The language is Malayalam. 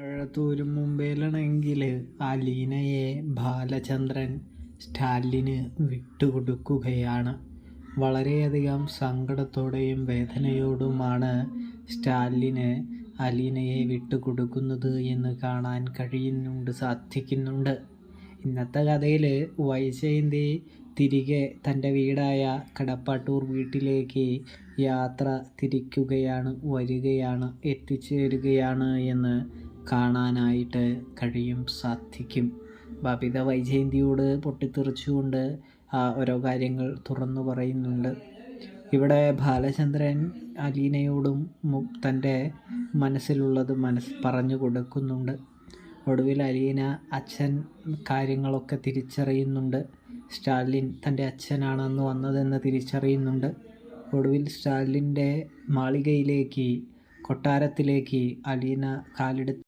മഴത്തൂരും മുംബൈയിലാണെങ്കിൽ അലീനയെ ബാലചന്ദ്രൻ സ്റ്റാലിന് വിട്ടുകൊടുക്കുകയാണ്. വളരെയധികം സങ്കടത്തോടെയും വേദനയോടുമാണ് സ്റ്റാലിന് അലീനയെ വിട്ടുകൊടുക്കുന്നത് എന്ന് കാണാൻ സാധിക്കുന്നുണ്ട്. ഇന്നത്തെ കഥയിൽ വൈജയന്തി തിരികെ തൻ്റെ വീടായ കടപ്പാട്ടൂർ വീട്ടിലേക്ക് യാത്ര എത്തിച്ചേരുകയാണ് എന്ന് കാണാനായിട്ട് സാധിക്കും. ബബിത വൈജയന്തിയോട് പൊട്ടിത്തെറിച്ചുകൊണ്ട് ഓരോ കാര്യങ്ങൾ തുറന്നു പറയുന്നുണ്ട്. ഇവിടെ ബാലചന്ദ്രൻ അലീനയോടും തൻ്റെ മനസ്സിലുള്ളത് പറഞ്ഞു കൊടുക്കുന്നുണ്ട്. ഒടുവിൽ അലീന അച്ഛൻ കാര്യങ്ങളൊക്കെ തിരിച്ചറിയുന്നുണ്ട്. സ്റ്റാലിൻ തൻ്റെ അച്ഛനാണെന്ന് വന്നതെന്ന് തിരിച്ചറിയുന്നുണ്ട്. ഒടുവിൽ സ്റ്റാലിൻ്റെ കൊട്ടാരത്തിലേക്ക് അലീന കാലെടുത്ത്